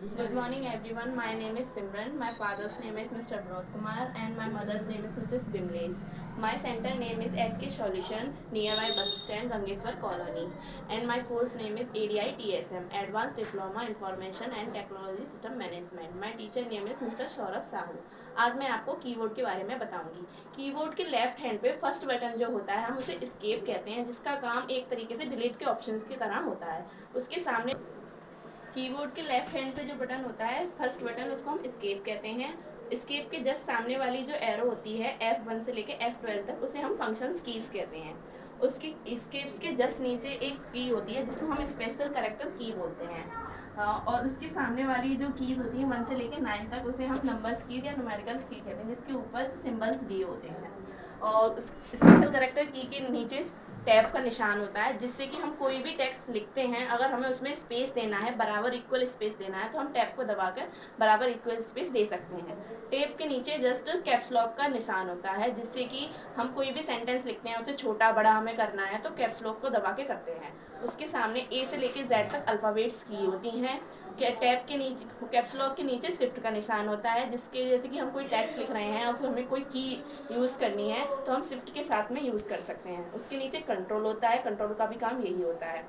Good morning everyone. My name is Simran. My father's name is Mr. Vinod Kumar and my mother's name is Mrs. Bimles. My center name is SK Solution, nearby bus stand Gangeswar Colony. And my course name is ADI TSM, Advanced Diploma Information and Technology System Management. My teacher name is Mr. Saurabh Sahu. आज मैं आपको keyboard के बारे में बताऊंगी। Keyboard के left hand पे first button जो होता है हम उसे एस्केप कहते हैं, जिसका काम एक तरीके से डिलीट के ऑप्शंस की तरह होता है। उसके सामने कीबोर्ड के लेफ्ट हैंड पे जो बटन होता है फर्स्ट बटन, उसको हम एस्केप कहते हैं। एस्केप के जस्ट सामने वाली जो एरो होती है F1 से लेके F12 तक, उसे हम फंक्शंस कीज कहते हैं। उसके एस्केप्स के जस्ट नीचे एक की होती है जिसको हम स्पेशल कैरेक्टर की बोलते हैं। और उसके सामने वाली जो कीज होती है 1 से लेके 9 तक, उसे हम नंबर्स कीज या न्यूमेरिकल्स की कहते हैं, जिसके ऊपर सिंबल्स दिए होते हैं। और स्पेशल कैरेक्टर की के नीचे टैब का निशान होता है, जिससे कि हम कोई भी टेक्स्ट लिखते हैं, अगर हमें उसमें स्पेस देना है, बराबर इक्वल स्पेस देना है, तो हम टैब को दबाकर बराबर इक्वल स्पेस दे सकते हैं। टैब के नीचे जस्ट कैप्स लॉक का निशान होता है, जिससे कि हम कोई भी सेंटेंस लिखते हैं, उसे छोटा बड़ा हमें करना है तो कैप्स लॉक को दबा के करते हैं। उसके सामने ए से लेकर जेड तक अल्फ़ाबेट्स की होती हैं। टैब के नीचे कैप्स लॉक के नीचे शिफ्ट का निशान होता है, जिसके जैसे कि हम कोई टेक्स्ट लिख रहे हैं और फिर हमें कोई की यूज़ करनी है तो हम शिफ्ट के साथ में यूज़ कर सकते हैं। उसके नीचे कंट्रोल होता है, कंट्रोल का भी काम यही होता है।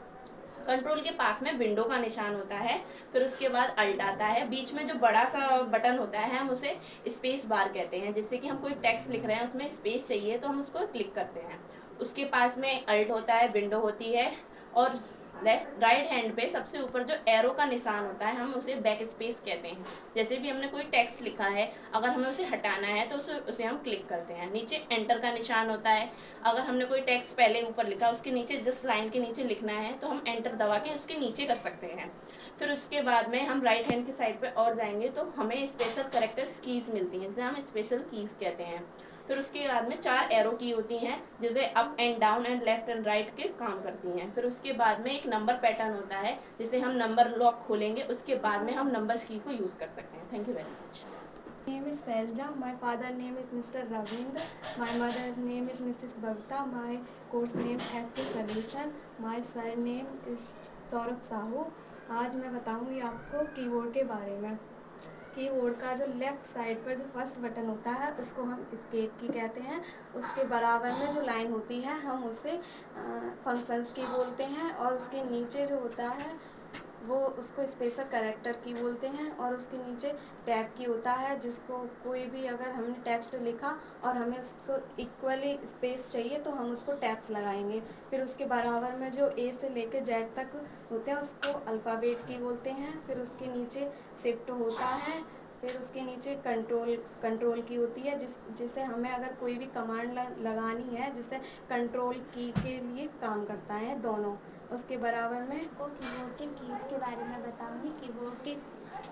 कंट्रोल के पास में विंडो का निशान होता है, फिर उसके बाद अल्ट आता है। बीच में जो बड़ा सा बटन होता है हम उसे स्पेस बार कहते हैं, जिससे कि हम कोई टेक्स्ट लिख रहे हैं उसमें स्पेस चाहिए तो हम उसको क्लिक करते हैं। उसके पास में अल्ट होता है, विंडो होती है, और लेफ्ट राइट हैंड पे सबसे ऊपर जो एरो का निशान होता है हम उसे बैक स्पेस कहते हैं। जैसे भी हमने कोई टेक्स्ट लिखा है, अगर हमें उसे हटाना है तो उसे हम क्लिक करते हैं। नीचे एंटर का निशान होता है, अगर हमने कोई टेक्स्ट पहले ऊपर लिखा उसके नीचे जस्ट लाइन के नीचे लिखना है तो हम एंटर दबा के उसके नीचे कर सकते हैं। फिर उसके बाद में हम राइट हैंड की साइड पे और जाएंगे तो हमें स्पेशल कैरेक्टर्स कीज मिलती हैं, जिसे हम स्पेशल कीज कहते हैं। फिर उसके बाद में 4 एरो की होती हैं, जिसे up and down and left and right के काम करती हैं। फिर उसके बाद में एक नंबर पैटर्न होता है, जिसे हम नंबर लॉक खोलेंगे उसके बाद में हम नंबर्स की को यूज़ कर सकते हैं। Thank you very much. Name is Selja. My father name is Mr. Ravindra. My mother name is Mrs. Bhavita. My course name SK Solution. My surname is Saurabh Sahu. आज मैं बताऊंगी आपको कीबोर्ड के बारे में। कीबोर्ड का जो लेफ़्ट साइड पर जो फर्स्ट बटन होता है उसको हम एस्केप की कहते हैं। उसके बराबर में जो लाइन होती है हम उसे फंक्शंस की बोलते हैं, और उसके नीचे जो होता है वो उसको स्पेशल कैरेक्टर की बोलते हैं, और उसके नीचे टैब की होता है, जिसको कोई भी अगर हमने टेक्स्ट लिखा और हमें उसको इक्वली स्पेस चाहिए तो हम उसको टैब्स लगाएंगे। फिर उसके बराबर में जो ए से लेकर जेड तक होते हैं उसको अल्फ़ाबेट की बोलते हैं। फिर उसके नीचे शिफ्ट होता है। फिर उसके नीचे कंट्रोल की होती है, जिसे हमें अगर कोई भी कमांड लगानी है, जिसे कंट्रोल की के लिए काम करता है दोनों। उसके बराबर में को कीबोर्ड के कीज़ के बारे में बताऊंगी। कीबोर्ड के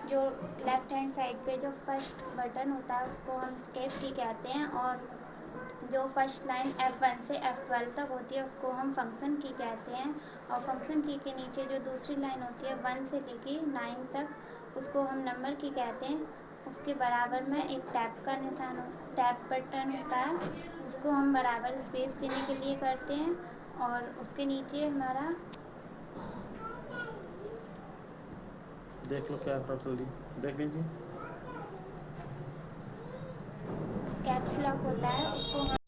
जो लेफ़्ट हैंड साइड पे जो फर्स्ट बटन होता है उसको हम एस्केप की कहते हैं, और जो फर्स्ट लाइन F1 से F12 तक होती है उसको हम फंक्शन की कहते हैं। और फंक्शन की के नीचे जो दूसरी लाइन होती है 1 से लेके 9 तक, उसको हम नंबर की कहते हैं। उसके बराबर में एक टैब बटन होता है, उसको हम बराबर स्पेस देने के लिए करते हैं। और उसके नीचे हमारा देख लो क्या जल्दी देख लीजिए। कैप्स लॉक होता है, उसको